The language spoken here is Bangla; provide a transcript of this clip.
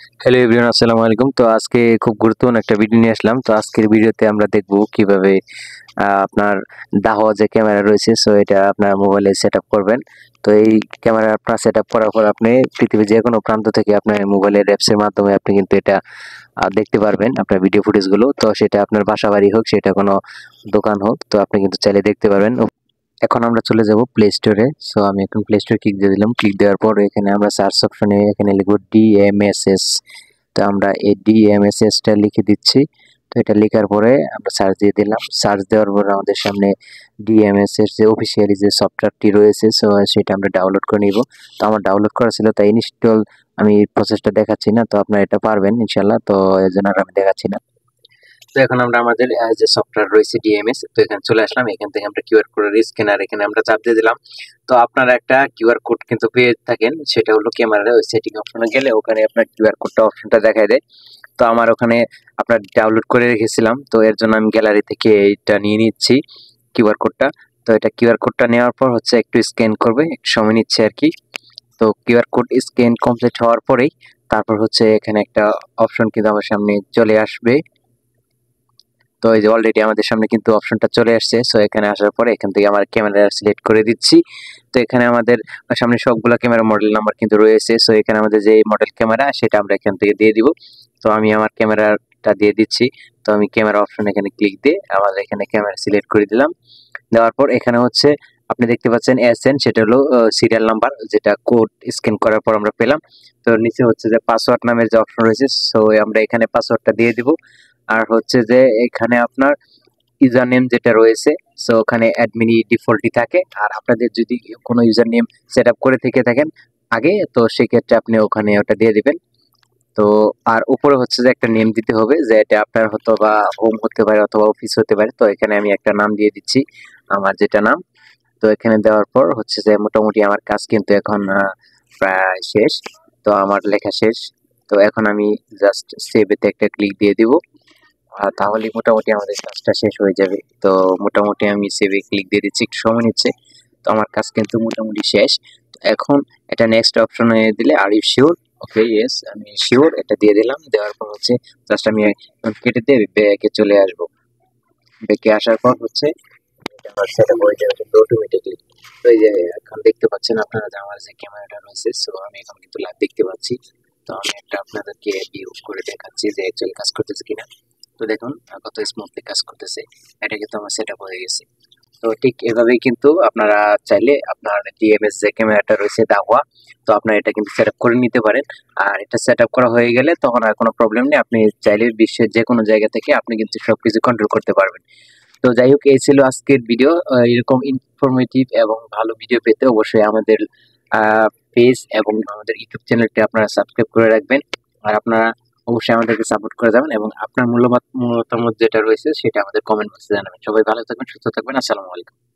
হ্যালো এভরিওয়ান, আসসালামু আলাইকুম। তো আজকে খুব গুরুত্বপূর্ণ একটা ভিডিও নিয়ে আসলাম। তো আজকের ভিডিওতে আমরা দেখব কিভাবে আপনার দাহোয়া যে ক্যামেরা রয়েছে, সো এটা আপনার মোবাইলে সেটআপ করবেন। তো এই ক্যামেরা আপনার সেটআপ করার পর আপনি পৃথিবীর যেকোনো প্রান্ত থেকে আপনার মোবাইলের অ্যাপসের মাধ্যমে আপনি কিন্তু এটা দেখতে পারবেন আপনার ভিডিও ফুটেজগুলো। তো সেটা আপনার বাসাবাড়ি হোক, সেটা কোনো দোকান হোক, তো আপনি কিন্তু চাইলে দেখতে পারবেন। এখন আমরা চলে যাব প্লে স্টোরে। সো আমি এখন প্লে স্টোরে ক্লিক দিয়ে দিলাম। ক্লিক দেওয়ার পর এখানে আমরা সার্চ অপশনে এখানে লিখব ডিএমএসএস। তো আমরা এই ডিএমএসএসটা লিখে দিচ্ছি। তো এটা লেখার পরে আমরা সার্চ দিয়ে দিলাম। সার্চ দেওয়ার পর আমাদের সামনে ডিএমএসএস যে অফিসিয়ালি যে সফটওয়্যারটি রয়েছে, সো সেটা আমরা ডাউনলোড করে নিব। তো আমার ডাউনলোড করা ছিল, তাই ইনস্টল আমি প্রসেসটা দেখাচ্ছি না। তো আপনারা এটা পারবেন ইনশাল্লাহ, তো এর জন্য আর আমি দেখাচ্ছি না। তো এখন আমরা আমাদের যে সফটওয়্যার রয়েছে ডিএমএস, তো এখানে চলে আসলাম। এখান থেকে আমরা কিউআর কোডের স্ক্যানার এখানে আমরা চাপ দিয়ে দিলাম। তো আপনারা একটা কিউআর কোড কিন্তু পেয়ে থাকেন, সেটা হলো ক্যামেরার ওই সেটিং অপশনে গেলে ওখানে আপনার কিউআর কোডটা অপশনটা দেখায় দেয়। তো আমার ওখানে আপনার ডাউনলোড করে রেখেছিলাম, তো এর জন্য আমি গ্যালারি থেকে এইটা নিয়ে নিচ্ছি কিউআর কোডটা। তো এটা কিউআর কোডটা নেওয়ার পর হচ্ছে একটু স্ক্যান করবে, একটু সময় নিচ্ছে আর কি। তো কিউআর কোড স্ক্যান কমপ্লিট হওয়ার পরেই তারপর হচ্ছে এখানে একটা অপশন কিন্তু আমার সামনে চলে আসবে। তো এই যে অলরেডি আমাদের সামনে কিন্তু অপশনটা চলে আসছে। সো এখানে আসার পরে এখান থেকে আমার ক্যামেরা সিলেক্ট করে দিচ্ছি। তো এখানে আমাদের সামনে সবগুলো ক্যামেরা মডেল নাম্বার কিন্তু রয়েছে। সো এখানে আমাদের যে মডেল ক্যামেরা সেটা আমরা এখান থেকে দিয়ে দিব। তো আমি আমার ক্যামেরাটা দিয়ে দিচ্ছি। তো আমি ক্যামেরা অপশন এখানে ক্লিক দিয়ে আমাদের এখানে ক্যামেরা সিলেক্ট করে দিলাম। দেওয়ার পর এখানে হচ্ছে আপনি দেখতে পাচ্ছেন এসএন, সেটা হলো সিরিয়াল নাম্বার, যেটা কোড স্ক্যান করার পর আমরা পেলাম। তো নিচে হচ্ছে যে পাসওয়ার্ড নামের যে অপশন রয়েছে, সো আমরা এখানে পাসওয়ার্ডটা দিয়ে দিব। আর হচ্ছে যে এখানে আপনার ইউজার নেম যেটা রয়েছে, সো ওখানে অ্যাডমিনই ডিফল্টই থাকে। আর আপনাদের যদি কোনো ইউজার নেম সেট আপ করে থেকে থাকেন আগে, তো সেক্ষেত্রে আপনি ওখানে ওটা দিয়ে দিবেন। তো আর উপরে হচ্ছে যে একটা নেম দিতে হবে, যে এটা আপনার হয়তো বা হোম হতে পারে অথবা অফিস হতে পারে। তো এখানে আমি একটা নাম দিয়ে দিচ্ছি, আমার যেটা নাম। তো এখানে দেওয়ার পর হচ্ছে যে মোটামুটি আমার কাজ কিন্তু এখন প্রায় শেষ। তো আমার লেখা শেষ। তো এখন আমি জাস্ট সেভেতে একটা ক্লিক দিয়ে দিব। তাহলে মোটামুটি আমাদের কাজটা শেষ হয়ে যাবে। তো মোটামুটি আমি সেভে ক্লিক দিয়ে দিচ্ছি, একটু সময় নিচ্ছে। তো আমার কাজ কিন্তু মোটামুটি শেষ। তো এখন এটা নেক্সট অপশনে দিলে are you sure, okay yes আমি শিওর, এটা দিয়ে দিলাম। দেওয়ার পর হচ্ছে জাস্ট আমি কেটে দিয়ে ব্যাকে চলে আসবো। ব্যাকে আসার পর হচ্ছে এটা আমার সেটআপ হয়ে যাবে কিন্তু অটোমেটিকলি। তো এই যে এখন দেখতে পাচ্ছেন আপনারা যে আমার যে ক্যামেরাটা রয়েছে, সো আমি এখন কিন্তু লাইভ দেখতে পাচ্ছি। তো আমি একটা আপনাদেরকে ইউজ করে দেখাচ্ছি যে অ্যাকচুয়ালি কাজ করতেছে কিনা। তো দেখুন কত স্মুথলি কাজ করতেছে। এটা কিন্তু আমার সেটআপ হয়ে গেছে। তো ঠিক এভাবেই কিন্তু আপনারা চাইলে আপনার ডিএমএস যে ক্যামেরাটা রয়েছে দাহুয়া, তো আপনারা এটা কিন্তু সেটআপ করে নিতে পারেন। আর এটা সেটআপ করা হয়ে গেলে তখন আর কোনো প্রবলেম নেই। আপনি চাইলে বিশ্বের যে কোনো জায়গা থেকে আপনি কিন্তু সবকিছু কন্ট্রোল করতে পারবেন। তো যাই হোক, এই ছিল আজকের ভিডিও। এরকম ইনফরমেটিভ এবং ভালো ভিডিও পেতে অবশ্যই আমাদের পেজ এবং আমাদের ইউটিউব চ্যানেলটি আপনারা সাবস্ক্রাইব করে রাখবেন। আর আপনারা অবশ্যই আমাদেরকে সাপোর্ট করে যাবেন এবং আপনার মতামত যেটা রয়েছে সেটা আমাদের কমেন্ট বক্সে জানাবেন। সবাই ভালো থাকবেন, সুস্থ থাকবেন। আসসালামু আলাইকুম।